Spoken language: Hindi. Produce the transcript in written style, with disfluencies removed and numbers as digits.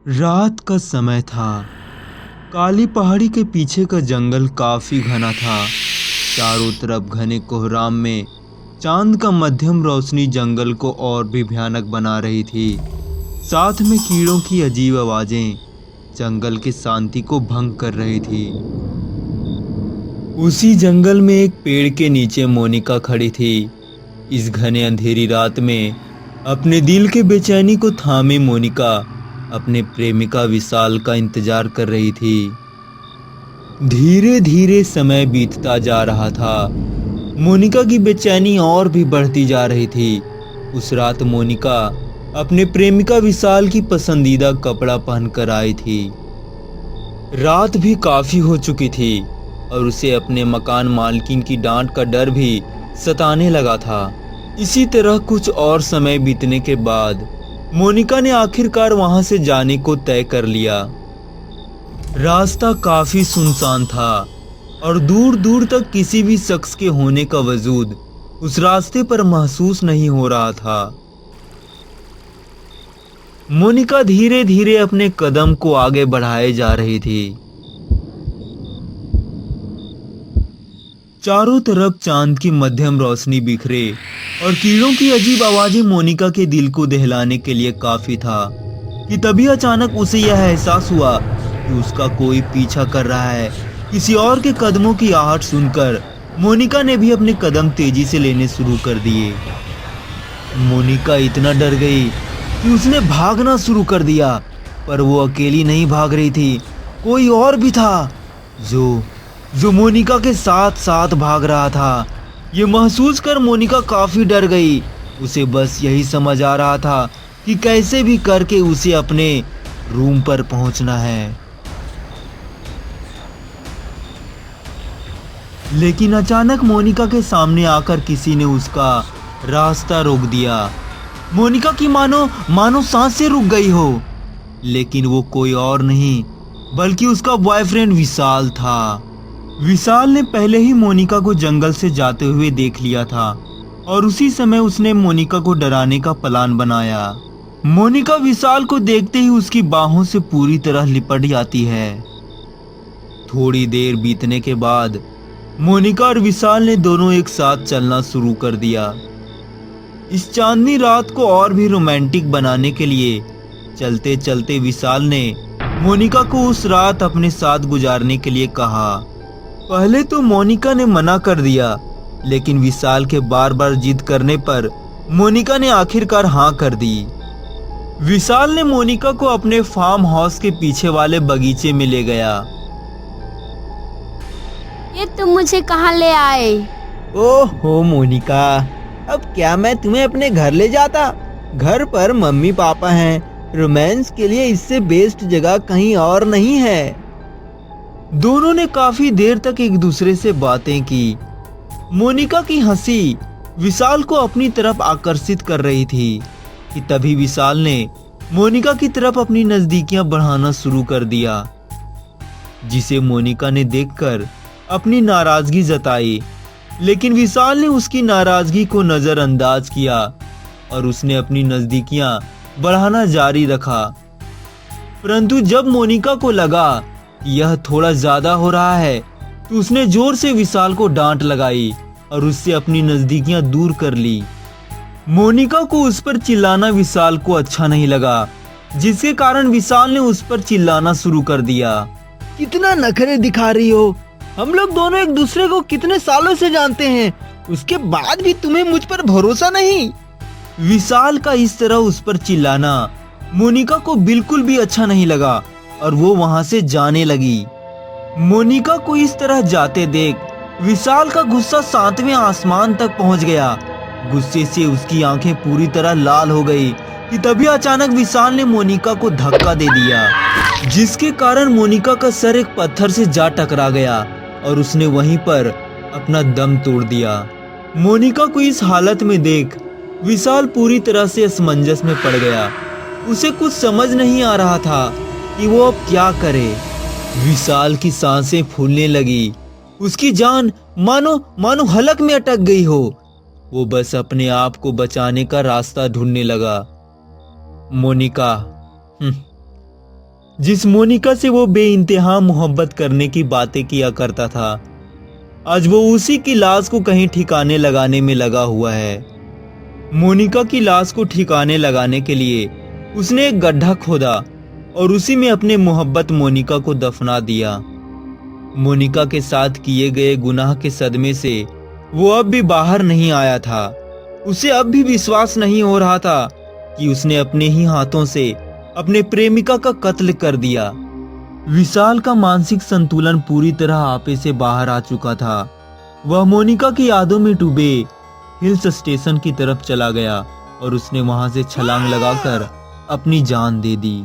रात का समय था। काली पहाड़ी के पीछे का जंगल काफी घना था। चारों तरफ घने कोहराम में चांद का मध्यम रोशनी जंगल को और भी भयानक बना रही थी। साथ में कीड़ों की अजीब आवाजें जंगल की शांति को भंग कर रही थी। उसी जंगल में एक पेड़ के नीचे मोनिका खड़ी थी। इस घने अंधेरी रात में अपने दिल के बेचैनी को थामे मोनिका अपने प्रेमिका विशाल का इंतजार कर रही थी। धीरे धीरे समय बीतता जा रहा था। मोनिका की बेचैनी और भी बढ़ती जा रही थी। उस रात मोनिका अपने प्रेमिका विशाल की पसंदीदा कपड़ा पहनकर आई थी। रात भी काफी हो चुकी थी और उसे अपने मकान मालकिन की डांट का डर भी सताने लगा था। इसी तरह कुछ और समय बीतने के बाद मोनिका ने आखिरकार वहां से जाने को तय कर लिया। रास्ता काफी सुनसान था और दूर दूर तक किसी भी शख्स के होने का वजूद उस रास्ते पर महसूस नहीं हो रहा था। मोनिका धीरे धीरे अपने कदम को आगे बढ़ाए जा रही थी। चारों तरफ चांद की मध्यम रोशनी बिखरे और कीड़ों की अजीब आवाजें मोनिका के दिल को दहलाने के लिए काफी था कि तभी अचानक उसे यह एहसास हुआ कि उसका कोई पीछा कर रहा है। किसी और के कदमों की आहट सुनकर मोनिका ने भी अपने कदम तेजी से लेने शुरू कर दिए। मोनिका इतना डर गई कि उसने भागना शुरू कर दिया, पर वो अकेली नहीं भाग रही थी, कोई और भी था जो मोनिका के साथ साथ भाग रहा था। ये महसूस कर मोनिका काफी डर गई। उसे बस यही समझ आ रहा था कि कैसे भी करके उसे अपने रूम पर पहुंचना है। लेकिन अचानक मोनिका के सामने आकर किसी ने उसका रास्ता रोक दिया। मोनिका की मानो सांसें रुक गई हो। लेकिन वो कोई और नहीं बल्कि उसका बॉयफ्रेंड विशाल था। विशाल ने पहले ही मोनिका को जंगल से जाते हुए देख लिया था और उसी समय उसने मोनिका को डराने का प्लान बनाया। मोनिका विशाल को देखते ही उसकी बाहों से पूरी तरह लिपट जाती है। थोड़ी देर बीतने के बाद मोनिका और विशाल ने दोनों एक साथ चलना शुरू कर दिया। इस चांदनी रात को और भी रोमांटिक बनाने के लिए चलते चलते विशाल ने मोनिका को उस रात अपने साथ गुजारने के लिए कहा। पहले तो मोनिका ने मना कर दिया, लेकिन विशाल के बार बार जिद करने पर मोनिका ने आखिरकार हाँ कर दी। विशाल ने मोनिका को अपने फार्म हाउस के पीछे वाले बगीचे में ले गया। ये तुम मुझे कहाँ ले आए? ओहो मोनिका, अब क्या मैं तुम्हें अपने घर ले जाता? घर पर मम्मी पापा हैं। रोमांस के लिए इससे बेस्ट जगह कहीं और नहीं है। दोनों ने काफी देर तक एक दूसरे से बातें की। मोनिका की हंसी विशाल को अपनी तरफ आकर्षित कर रही थी कि तभी विशाल ने मोनिका की तरफ अपनी नजदीकियां बढ़ाना शुरू कर दिया, जिसे मोनिका ने देखकर अपनी नाराजगी जताई। लेकिन विशाल ने उसकी नाराजगी को नजरअंदाज किया और उसने अपनी नजदीकियां बढ़ाना जारी रखा। परंतु जब मोनिका को लगा कि यह थोड़ा ज्यादा हो रहा है तो उसने जोर से विशाल को डांट लगाई और उससे अपनी नजदीकियां दूर कर ली। मोनिका को उस पर चिल्लाना विशाल को अच्छा नहीं लगा, जिसके कारण विशाल ने उस पर चिल्लाना शुरू कर दिया। कितना नखरे दिखा रही हो? हम लोग दोनों एक दूसरे को कितने सालों से जानते हैं, उसके बाद भी तुम्हें मुझ पर भरोसा नहीं? विशाल का इस तरह उस पर चिल्लाना मोनिका को बिल्कुल भी अच्छा नहीं लगा और वो वहां से जाने लगी। मोनिका को इस तरह जाते देख विशाल का गुस्सा 7वें आसमान तक पहुंच गया। गुस्से से उसकी आंखें पूरी तरह लाल हो गई कि तभी अचानक विशाल ने मोनिका को धक्का दे दिया, जिसके कारण मोनिका का सर एक पत्थर से जा टकरा गया और उसने वहीं पर अपना दम तोड़ दिया। मोनिका को इस हालत में देख विशाल पूरी तरह से असमंजस में पड़ गया। उसे कुछ समझ नहीं आ रहा था कि वो अब क्या करे। विशाल की सांसें फूलने लगी, उसकी जान मानो हलक में अटक गई हो। वो बस अपने आप को बचाने का रास्ता ढूंढने लगा। मोनिका, जिस मोनिका से वो बेइंतहा मोहब्बत करने की बातें किया करता था, आज वो उसी की लाश को कहीं ठिकाने लगाने में लगा हुआ है। मोनिका की लाश को ठिकाने लगाने के लिए उसने एक गड्ढा खोदा और उसी में अपने मोहब्बत मोनिका को दफना दिया। मोनिका के साथ किए गए गुनाह के सदमे से वो अब भी बाहर नहीं आया था। उसे अब भी विश्वास नहीं हो रहा था कि उसने अपने ही हाथों से अपने प्रेमिका का कत्ल कर दिया। विशाल का मानसिक संतुलन पूरी तरह आपे से बाहर आ चुका था। वह मोनिका की यादों में डूबे हिल्स स्टेशन की तरफ चला गया और उसने वहां से छलांग लगाकर अपनी जान दे दी।